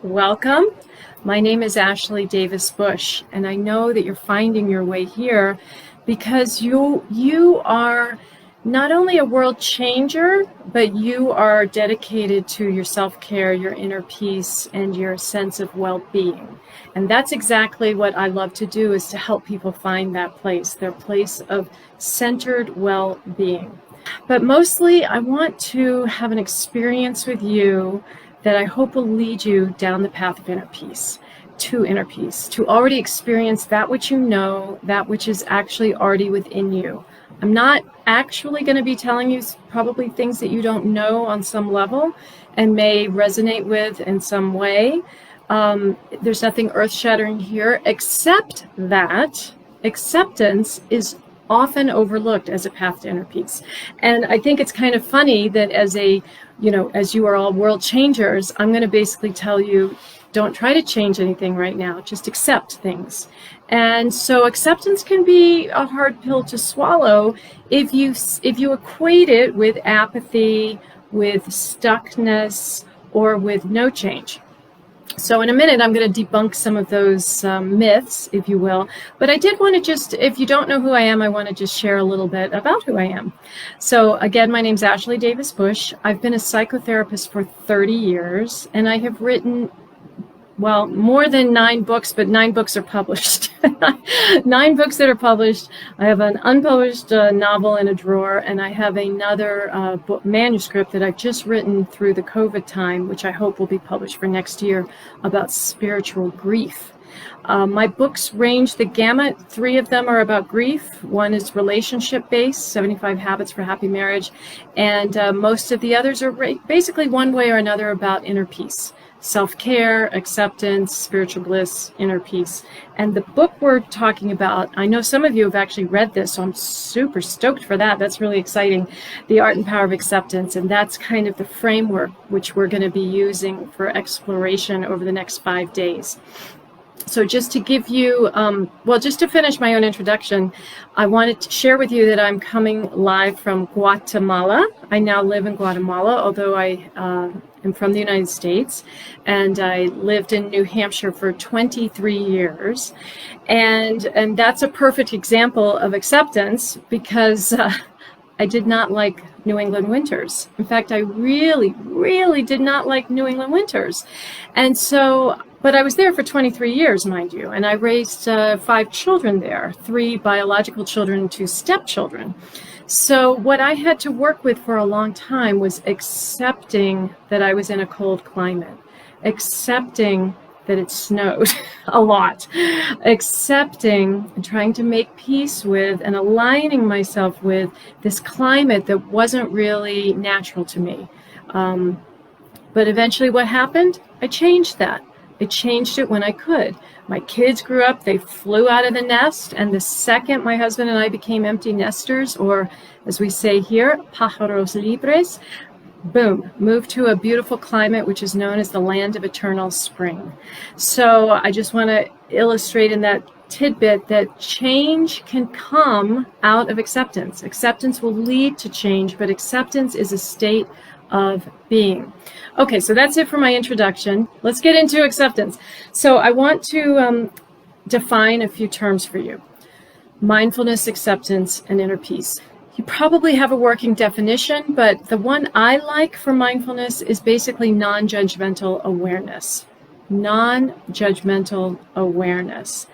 Welcome. My name is Ashley Davis Bush, and I know that you're finding your way here because you are not only a world changer, but you are dedicated to your self-care, your inner peace, and your sense of well-being. And that's exactly what I love to do, is to help people find that place, their place of centered well-being. But mostly I want to have an experience with you that I hope will lead you down the path of inner peace, to already experience that which you know, that which is actually already within you. I'm not actually going to be telling you probably things that you don't know on some level and may resonate with in some way. There's nothing earth-shattering here, except that acceptance is often overlooked as a path to inner peace. And I think it's kind of funny that as you are all world changers, I'm going to basically tell you, don't try to change anything right now, just accept things. And so acceptance can be a hard pill to swallow if you equate it with apathy, with stuckness, or with no change. So in a minute, I'm going to debunk some of those myths, if you will. But I did want to if you don't know who I am, I want to just share a little bit about who I am. So again, my name's Ashley Davis Bush. I've been a psychotherapist for 30 years, and I have written, well, more than 9 books, but 9 books are published. 9 books that are published. I have an unpublished novel in a drawer, and I have another manuscript that I've just written through the COVID time, which I hope will be published for next year, about spiritual grief. My books range the gamut. 3 of them are about grief. 1 is relationship-based, 75 Habits for Happy Marriage, and most of the others are basically one way or another about inner peace. Self-care, acceptance, spiritual bliss, inner peace. And the book we're talking about, I know some of you have actually read this, so I'm super stoked for that. That's really exciting. The Art and Power of Acceptance. And that's kind of the framework which we're going to be using for exploration over the next 5 days. So just to give you, just to finish my own introduction, I wanted to share with you that I'm coming live from Guatemala. I now live in Guatemala, although I am from the United States, and I lived in New Hampshire for 23 years. And that's a perfect example of acceptance, because I did not like New England winters. In fact, I really, really did not like New England winters. And so, but I was there for 23 years, mind you, and I raised 5 children there, 3 biological children and 2 stepchildren. So what I had to work with for a long time was accepting that I was in a cold climate, accepting that it snowed a lot, accepting and trying to make peace with and aligning myself with this climate that wasn't really natural to me. But eventually what happened? I changed that. I changed it when I could. My kids grew up, they flew out of the nest, and the second my husband and I became empty nesters, or as we say here, pájaros libres, boom, moved to a beautiful climate which is known as the land of eternal spring. So I just want to illustrate in that tidbit that change can come out of acceptance. Acceptance will lead to change, but acceptance is a state of being. Okay, so that's it for my introduction. Let's get into acceptance. So I want to define a few terms for you. Mindfulness, acceptance, and inner peace. You probably have a working definition, but the one I like for mindfulness is basically non-judgmental awareness. Non-judgmental awareness.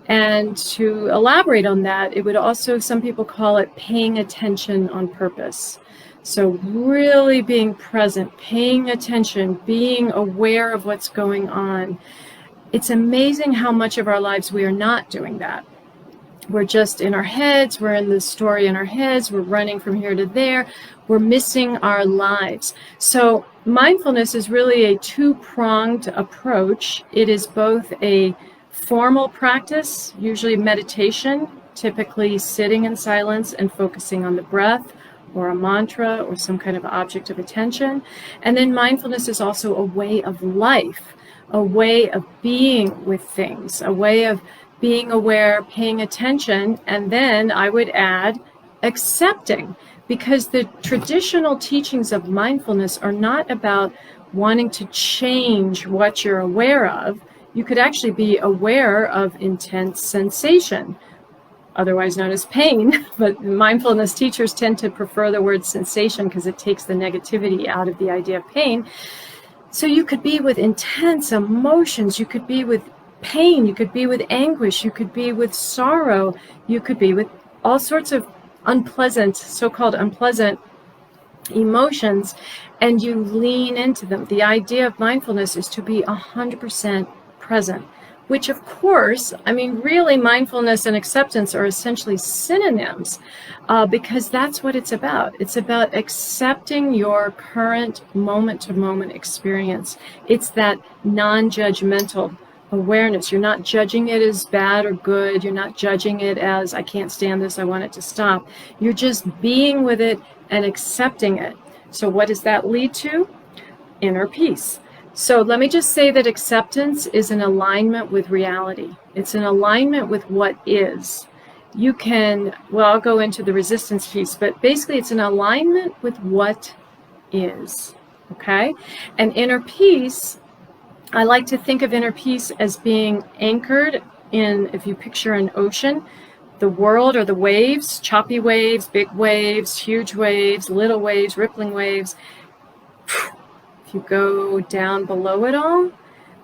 And to elaborate on that, it would also, some people call it paying attention on purpose. So really being present, paying attention, being aware of what's going on. It's amazing how much of our lives we are not doing that. We're just in our heads, we're in the story in our heads, we're running from here to there, we're missing our lives. So mindfulness is really a 2-pronged approach. It is both a formal practice, usually meditation, typically sitting in silence and focusing on the breath, or a mantra, or some kind of object of attention. And then mindfulness is also a way of life, a way of being with things, a way of being aware, paying attention, and then I would add accepting, because the traditional teachings of mindfulness are not about wanting to change what you're aware of. You could actually be aware of intense sensation, otherwise known as pain, but mindfulness teachers tend to prefer the word sensation because it takes the negativity out of the idea of pain. So you could be with intense emotions, you could be with pain, you could be with anguish, you could be with sorrow, you could be with all sorts of unpleasant, so-called unpleasant emotions, and you lean into them. The idea of mindfulness is to be 100% present, which of course, I mean, really mindfulness and acceptance are essentially synonyms, because that's what it's about. It's about accepting your current moment-to-moment experience. It's that non-judgmental awareness. You're not judging it as bad or good. You're not judging it as, I can't stand this, I want it to stop. You're just being with it and accepting it. So what does that lead to? Inner peace. So let me just say that acceptance is an alignment with reality. It's an alignment with what is. You can, well, I'll go into the resistance piece, but basically it's an alignment with what is, okay? And inner peace, I like to think of inner peace as being anchored in, if you picture an ocean, the world or the waves, choppy waves, big waves, huge waves, little waves, rippling waves. If you go down below it all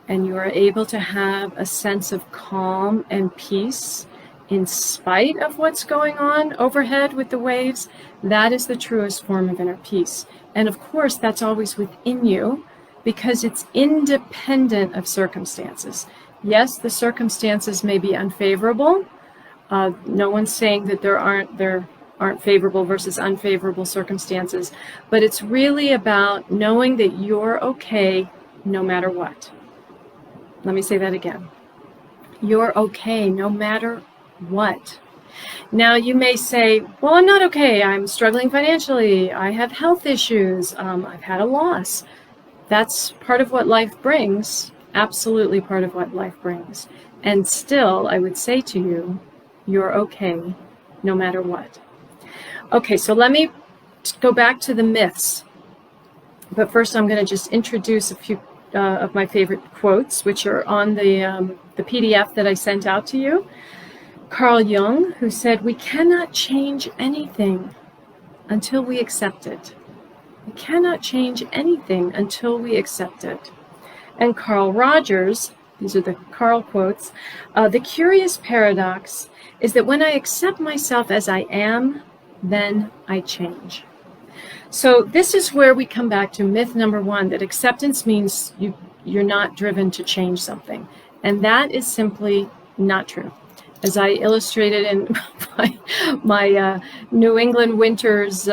and you are able to have a sense of calm and peace in spite of what's going on overhead with the waves, that is the truest form of inner peace. And of course, that's always within you because it's independent of circumstances. Yes, the circumstances may be unfavorable. No one's saying that there aren't favorable versus unfavorable circumstances, but it's really about knowing that you're okay no matter what. Let me say that again. You're okay no matter what. Now you may say, well, I'm not okay. I'm struggling financially. I have health issues. I've had a loss. That's part of what life brings. Absolutely part of what life brings. And still, I would say to you, you're okay no matter what. Okay, so let me go back to the myths. But first I'm going to just introduce a few of my favorite quotes, which are on the PDF that I sent out to you. Carl Jung, who said, "We cannot change anything until we accept it." We cannot change anything until we accept it. And Carl Rogers, these are the Carl quotes, "The curious paradox is that when I accept myself as I am, then I change." So this is where we come back to myth number one, that acceptance means you're not driven to change something. And that is simply not true. As I illustrated in my New England winters,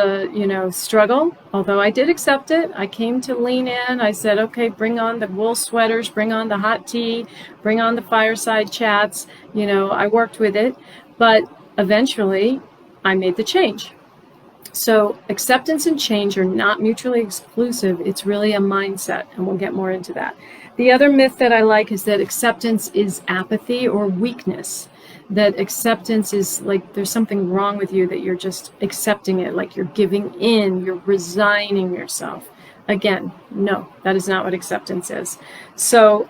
struggle, although I did accept it, I came to lean in. I said, okay, bring on the wool sweaters, bring on the hot tea, bring on the fireside chats. I worked with it, but eventually I made the change. So acceptance and change are not mutually exclusive. It's really a mindset, and we'll get more into that. The other myth that I like is that acceptance is apathy or weakness. That acceptance is like there's something wrong with you, that you're just accepting it, like you're giving in, you're resigning yourself. Again, no, that is not what acceptance is. So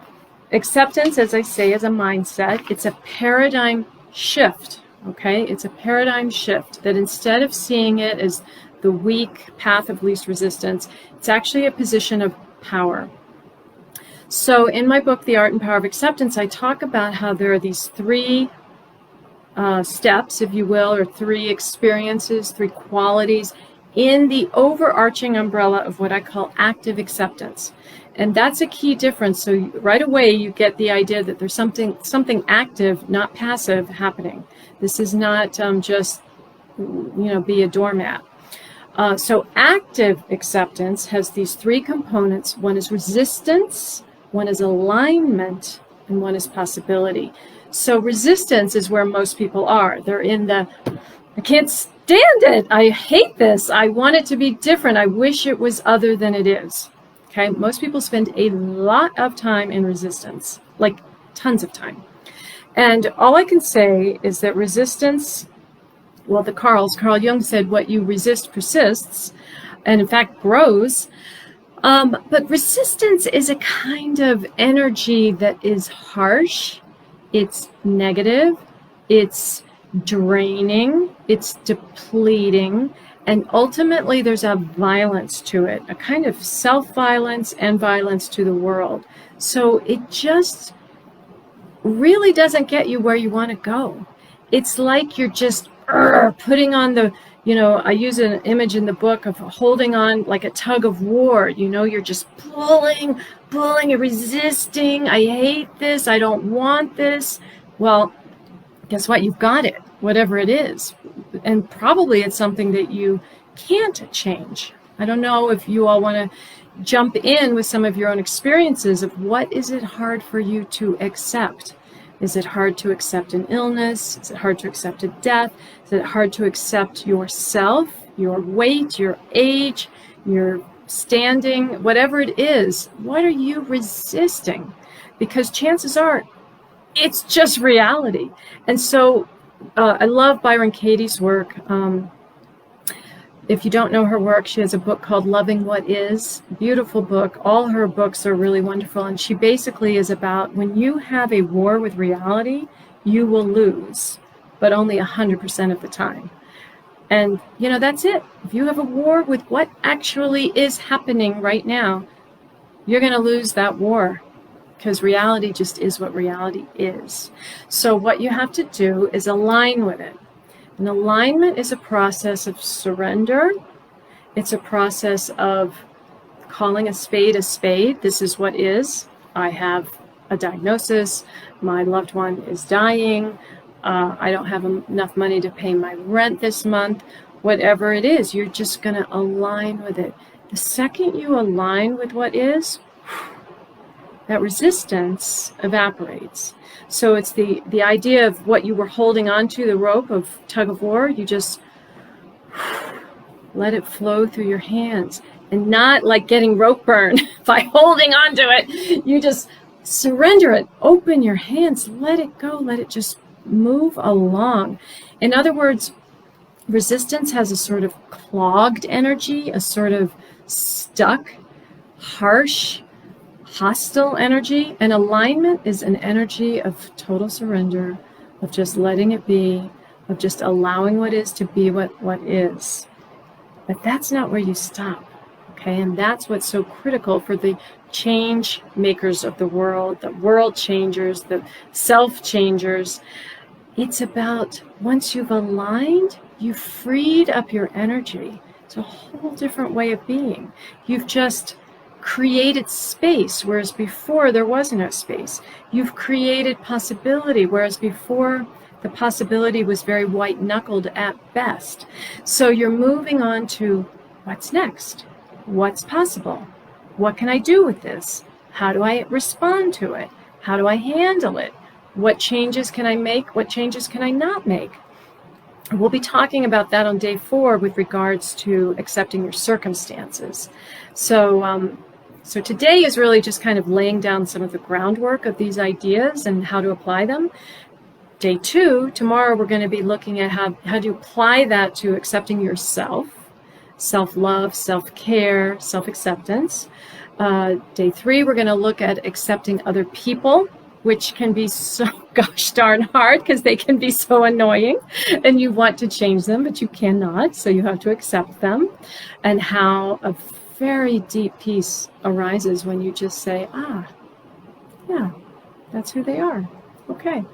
acceptance, as I say, is a mindset. It's a paradigm shift. Okay, it's a paradigm shift that instead of seeing it as the weak path of least resistance, it's actually a position of power. So in my book, The Art and Power of Acceptance, I talk about how there are these three steps, if you will, or three experiences, three qualities in the overarching umbrella of what I call active acceptance. And that's a key difference. So right away you get the idea that there's something active, not passive, happening. This is not just, be a doormat. So active acceptance has these three components. One is resistance, one is alignment, and one is possibility. So resistance is where most people are. They're in the, I can't stand it. I hate this. I want it to be different. I wish it was other than it is. Okay, most people spend a lot of time in resistance, like tons of time. And all I can say is that resistance well, Carl Jung said, what you resist persists, and in fact grows. But resistance is a kind of energy that is harsh, it's negative, it's draining, it's depleting, and ultimately there's a violence to it, a kind of self-violence and violence to the world. So it just really doesn't get you where you want to go. It's like you're just putting on the, I use an image in the book of holding on like a tug of war. You're just pulling and resisting. I hate this. I don't want this. Well, guess what? You've got it, whatever it is. And probably it's something that you can't change. I don't know if you all want to jump in with some of your own experiences of what is it hard for you to accept? Is it hard to accept an illness? Is it hard to accept a death? Is it hard to accept yourself, your weight, your age, your standing, whatever it is? What are you resisting? Because chances are it's just reality. And so I love Byron Katie's work. If you don't know her work, she has a book called Loving What Is. Beautiful book. All her books are really wonderful. And she basically is about when you have a war with reality, you will lose, but only 100% of the time. And, that's it. If you have a war with what actually is happening right now, you're going to lose that war because reality just is what reality is. So what you have to do is align with it. And alignment is a process of surrender. It's a process of calling a spade a spade. This is what is. I have a diagnosis. My loved one is dying. I don't have enough money to pay my rent this month. Whatever it is, you're just going to align with it. The second you align with what is, that resistance evaporates. So it's the idea of what you were holding onto, the rope of tug of war, you just let it flow through your hands, and not like getting rope burn by holding onto it. You just surrender it, open your hands, let it go, let it just move along. In other words, resistance has a sort of clogged energy, a sort of stuck, harsh, hostile energy, and alignment is an energy of total surrender, of just letting it be, of just allowing what is to be what is. But that's not where you stop, okay? And that's what's so critical for the change makers of the world changers, the self-changers. It's about once you've aligned, you've freed up your energy. It's a whole different way of being. You've just created space, whereas before there was no space. You've created possibility, whereas before the possibility was very white-knuckled at best. So you're moving on to what's next? What's possible? What can I do with this? How do I respond to it? How do I handle it? What changes can I make? What changes can I not make? We'll be talking about that on day 4 with regards to accepting your circumstances. So today is really just kind of laying down some of the groundwork of these ideas and how to apply them. Day 2, tomorrow, we're going to be looking at how to apply that to accepting yourself, self-love, self-care, self-acceptance. Day 3, we're going to look at accepting other people, which can be so gosh darn hard because they can be so annoying and you want to change them, but you cannot. So you have to accept them, and how a very deep peace arises when you just say, yeah, that's who they are. Okay.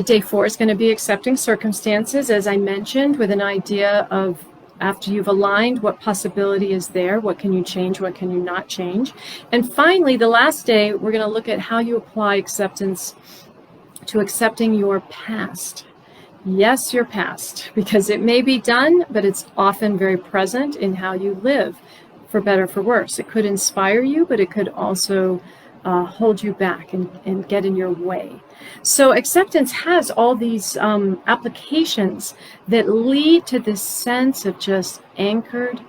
Day 4 is going to be accepting circumstances, as I mentioned, with an idea of after you've aligned, what possibility is there? What can you change? What can you not change? And finally, the last day, we're going to look at how you apply acceptance to accepting your past. Yes, your past, because it may be done, but it's often very present in how you live, for better, for worse. It could inspire you, but it could also hold you back and get in your way. So acceptance has all these applications that lead to this sense of just anchored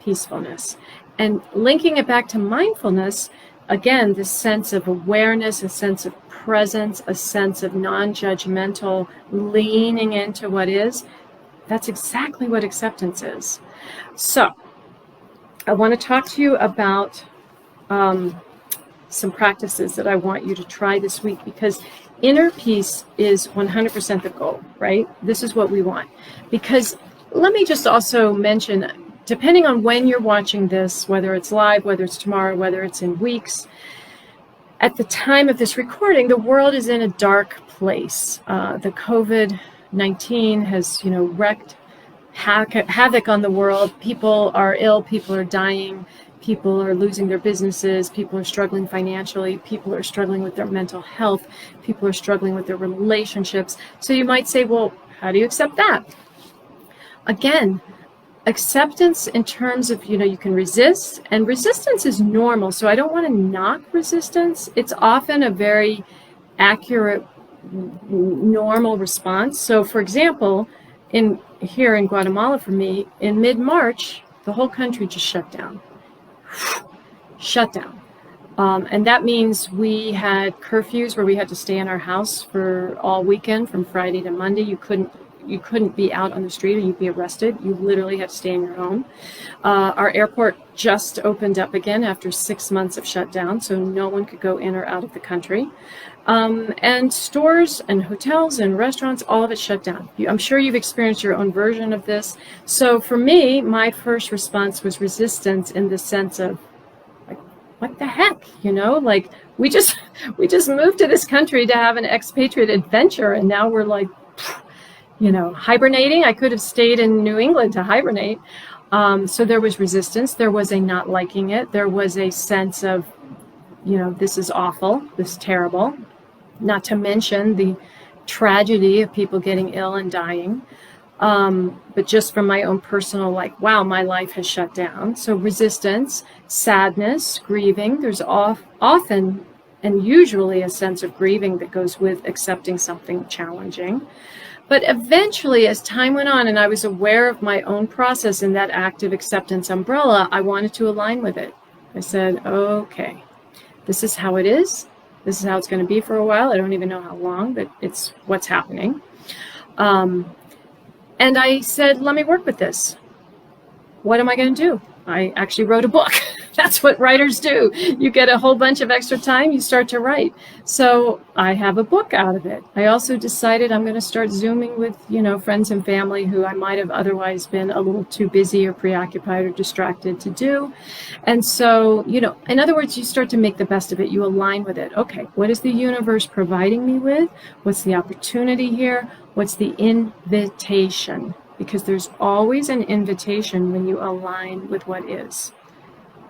peacefulness. And linking it back to mindfulness, again, this sense of awareness, a sense of presence, a sense of non-judgmental leaning into what is, That's exactly what acceptance is. So I want to talk to you about some practices that I want you to try this week, because inner peace is 100% the goal, right? This is what we want. Because let me just also mention, depending on when you're watching this, whether it's live, whether it's tomorrow, whether it's in weeks, at the time of this recording, the world is in a dark place. The COVID-19 has, wreaked havoc on the world. People are ill, people are dying, people are losing their businesses, people are struggling financially, people are struggling with their mental health, people are struggling with their relationships. So you might say, well, how do you accept that? Again, acceptance in terms of, you can resist, and resistance is normal. So I don't want to knock resistance. It's often a very accurate, normal response. So for example, here in Guatemala for me, in mid-March, the whole country just shut down. And that means we had curfews where we had to stay in our house for all weekend from Friday to Monday. You couldn't be out on the street or you'd be arrested. You literally had to stay in your home. Our airport just opened up again after 6 months of shutdown, so no one could go in or out of the country. And stores and hotels and restaurants, all of it shut down. I'm sure you've experienced your own version of this. So for me, my first response was resistance, in the sense of, like, what the heck, like we just moved to this country to have an expatriate adventure, and now we're like, hibernating. I could have stayed in New England to hibernate. So there was resistance. There was a not liking it. There was a sense of, this is awful, this is terrible. Not to mention the tragedy of people getting ill and dying. But just from my own personal, wow, my life has shut down. So resistance, sadness, grieving. There's often and usually a sense of grieving that goes with accepting something challenging. But eventually, as time went on and I was aware of my own process in that active acceptance umbrella, I wanted to align with it. I said, okay, this is how it is. This is how it's going to be for a while. I don't even know how long, but it's what's happening. And I said, let me work with this. What am I going to do? I actually wrote a book. That's what writers do. You get a whole bunch of extra time, you start to write. So I have a book out of it. I also decided I'm going to start Zooming with, friends and family who I might have otherwise been a little too busy or preoccupied or distracted to do. And so, in other words, you start to make the best of it. You align with it. Okay, what is the universe providing me with? What's the opportunity here? What's the invitation? Because there's always an invitation when you align with what is.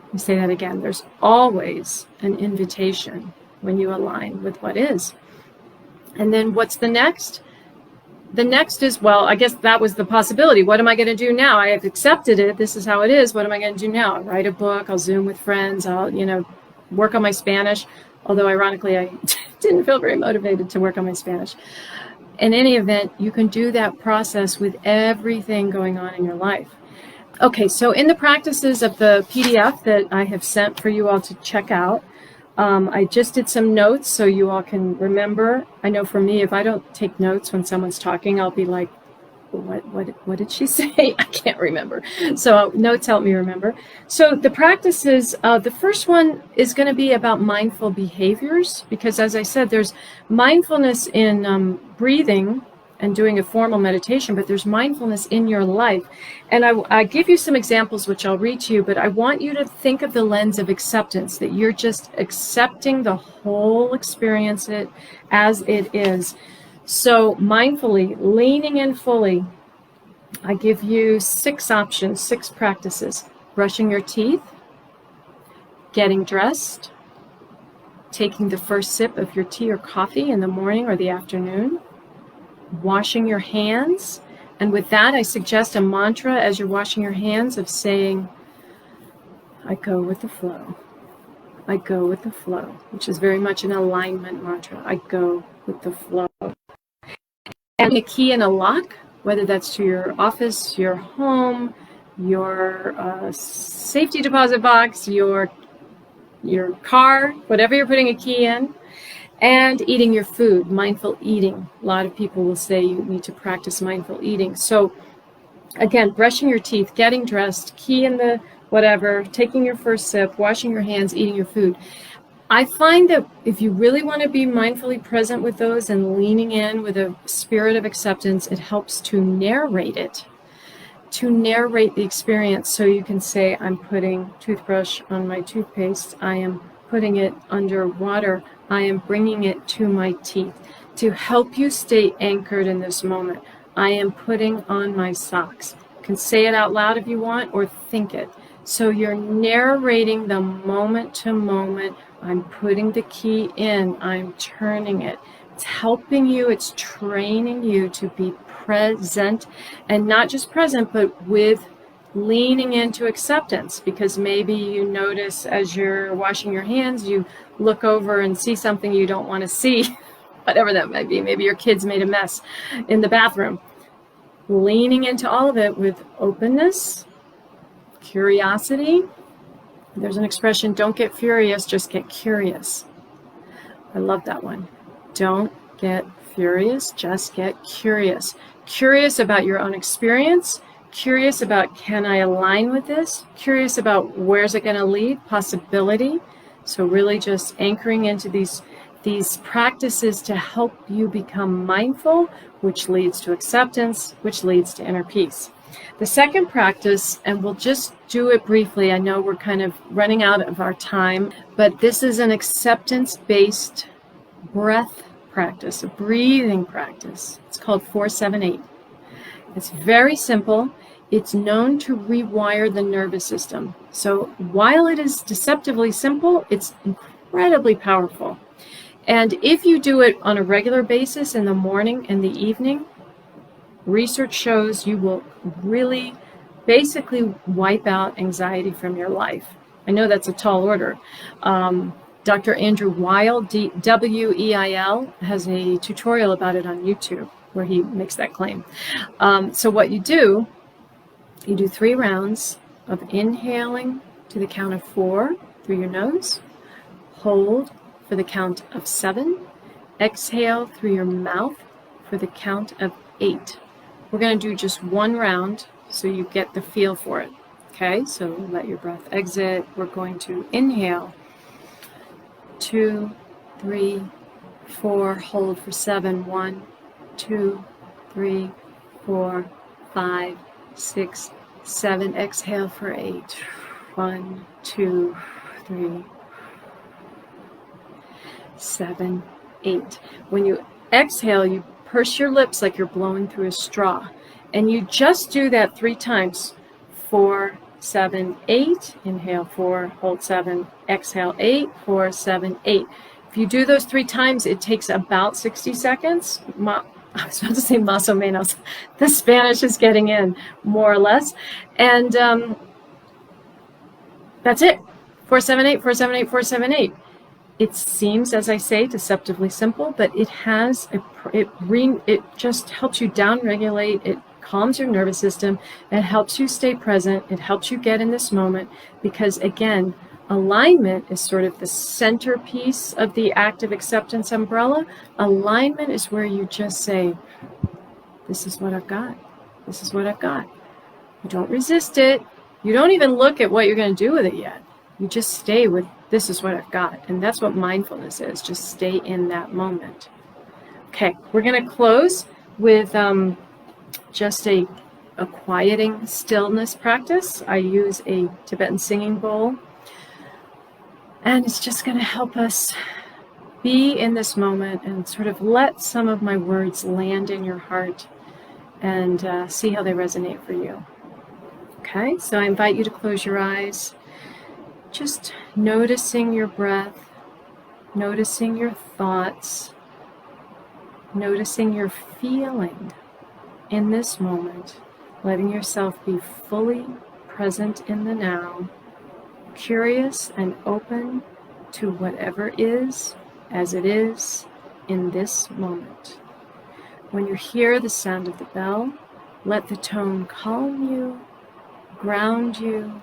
Let me say that again. There's always an invitation when you align with what is. And then what's the next? The next is, well, I guess that was the possibility. What am I going to do now? I have accepted it. This is how it is. What am I going to do now? I'll write a book. I'll Zoom with friends. I'll, work on my Spanish. Although ironically, I didn't feel very motivated to work on my Spanish. In any event, you can do that process with everything going on in your life. Okay, so in the practices of the PDF that I have sent for you all to check out, I just did some notes so you all can remember. I know for me, if I don't take notes when someone's talking, I'll be like, what did she say? I can't remember. So notes help me remember. So the practices, the first one is going to be about mindful behaviors, because as I said, there's mindfulness in breathing and doing a formal meditation, but there's mindfulness in your life. And I give you some examples, which I'll read to you, but I want you to think of the lens of acceptance, that you're just accepting the whole experience as it is. So mindfully, leaning in fully, I give you 6 options, 6 practices. Brushing your teeth, getting dressed, taking the first sip of your tea or coffee in the morning or the afternoon, washing your hands. And with that, I suggest a mantra as you're washing your hands of saying, I go with the flow. I go with the flow, which is very much an alignment mantra. I go with the flow. And a key and a lock, whether that's to your office, your home, your safety deposit box, your car, whatever you're putting a key in, and eating your food, mindful eating. A lot of people will say you need to practice mindful eating. So Again, brushing your teeth, getting dressed, key in the whatever, taking your first sip, washing your hands, eating your food. I find that if you really want to be mindfully present with those and leaning in with a spirit of acceptance, it helps to narrate it, to narrate the experience. So you can say, I'm putting toothbrush on my toothpaste. I am putting it under water. I am bringing it to my teeth to help you stay anchored in this moment. I am putting on my socks. You can say it out loud if you want or think it. So you're narrating the moment to moment. I'm putting the key in. I'm turning it. It's helping you. It's training you to be present, and not just present, but with leaning into acceptance, because maybe you notice as you're washing your hands, you look over and see something you don't want to see, whatever that might be. Maybe your kids made a mess in the bathroom. Leaning into all of it with openness, curiosity. There's an expression, don't get furious, just get curious. I love that one. Don't get furious, just get curious. Curious about your own experience, curious about, can I align with this? Curious about, where's it going to lead? Possibility. So really just anchoring into these practices to help you become mindful, which leads to acceptance, which leads to inner peace. The second practice, and we'll just do it briefly, I know we're kind of running out of our time, but this is an acceptance-based breath practice, a breathing practice. It's called 4-7-8. It's very simple. It's known to rewire the nervous system. So while it is deceptively simple, it's incredibly powerful. And if you do it on a regular basis in the morning and the evening, research shows you will really basically wipe out anxiety from your life. I know that's a tall order. Dr. Andrew Weil, W-E-I-L, has a tutorial about it on YouTube where he makes that claim. So what you do 3 rounds of inhaling to the count of 4 through your nose, hold for the count of 7, exhale through your mouth for the count of 8. We're going to do just 1 round so you get the feel for it. Okay, so let your breath exit. We're going to inhale 2, 3, 4, hold for 7, 1, 2, 3, 4, 5, 6, 7, exhale for 8, 1, 2, 3, 7, 8. When you exhale, you purse your lips like you're blowing through a straw. And you just do that 3 times. 4, 7, 8. Inhale 4, hold 7, exhale 8, 4, 7, 8. If you do those 3 times, it takes about 60 seconds. I was about to say más o menos. The Spanish is getting in, more or less. And that's it. 4, 7, 8, 4, 7, 8, 4, 7, 8. It seems, as I say, deceptively simple, but it has it just helps you downregulate. It calms your nervous system. It helps you stay present. It helps you get in this moment because, again, alignment is sort of the centerpiece of the active acceptance umbrella. Alignment is where you just say, this is what I've got. This is what I've got. You don't resist it. You don't even look at what you're going to do with it yet. You just stay with, this is what I've got. And that's what mindfulness is. Just stay in that moment. Okay, we're going to close with just a quieting stillness practice. I use a Tibetan singing bowl. And it's just going to help us be in this moment and sort of let some of my words land in your heart and see how they resonate for you. Okay, so I invite you to close your eyes. Just noticing your breath, noticing your thoughts, noticing your feeling in this moment, letting yourself be fully present in the now, curious and open to whatever is as it is in this moment. When you hear the sound of the bell, let the tone calm you, ground you,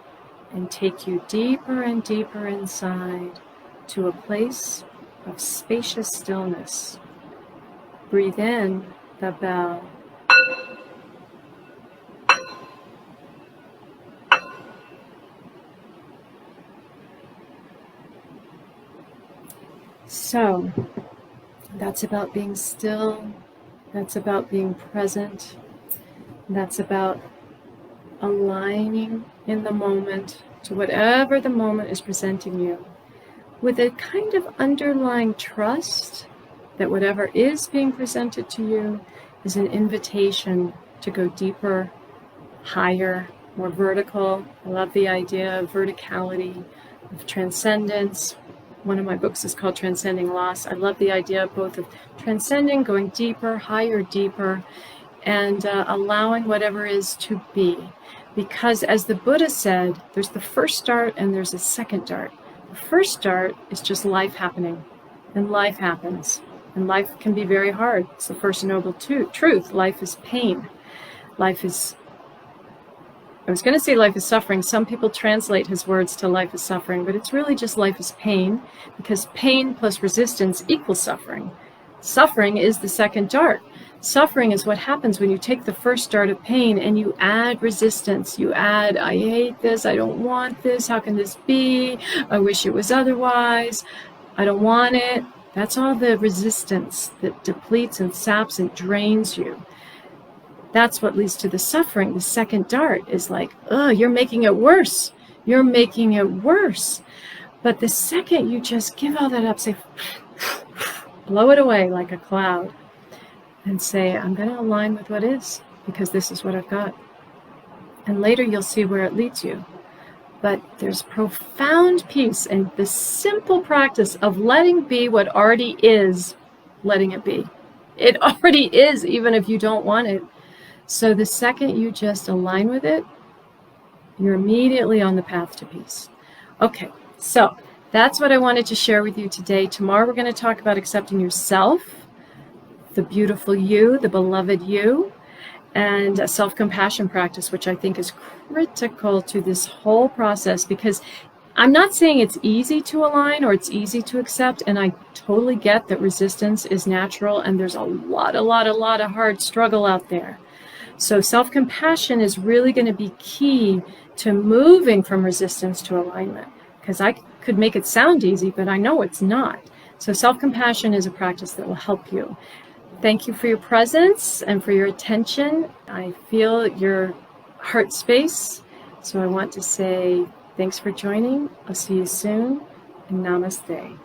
and take you deeper and deeper inside to a place of spacious stillness. Breathe in the bell. So that's about being still. That's about being present. That's about aligning in the moment to whatever the moment is presenting you, with a kind of underlying trust that whatever is being presented to you is an invitation to go deeper, higher, more vertical. I love the idea of verticality, of transcendence. One of my books is called Transcending Loss. I love the idea of both of transcending, going deeper, higher, deeper, and allowing whatever is to be. Because as the Buddha said, there's the first start and there's a second dart. The first start is just life happening, and life happens. And life can be very hard. It's the first noble truth. Life is pain. Life is, I was going to say life is suffering. Some people translate his words to life is suffering, but it's really just life is pain, because pain plus resistance equals suffering. Suffering is the second dart. Suffering is what happens when you take the first dart of pain and you add resistance. You add, I hate this, I don't want this, how can this be? I wish it was otherwise, I don't want it. That's all the resistance that depletes and saps and drains you. That's what leads to the suffering. The second dart is like, oh, you're making it worse. You're making it worse. But the second you just give all that up, say, blow it away like a cloud, and say, I'm going to align with what is, because this is what I've got. And later you'll see where it leads you. But there's profound peace in the simple practice of letting be what already is, letting it be. It already is, even if you don't want it. So the second you just align with it, you're immediately on the path to peace. Okay, so that's what I wanted to share with you today. Tomorrow we're going to talk about accepting yourself, the beautiful you, the beloved you, and a self-compassion practice, which I think is critical to this whole process, because I'm not saying it's easy to align or it's easy to accept, and I totally get that resistance is natural and there's a lot of hard struggle out there. So self-compassion is really going to be key to moving from resistance to alignment, because I could make it sound easy, but I know it's not. So self-compassion is a practice that will help you. Thank you for your presence and for your attention. I feel your heart space. So I want to say thanks for joining. I'll see you soon, and namaste.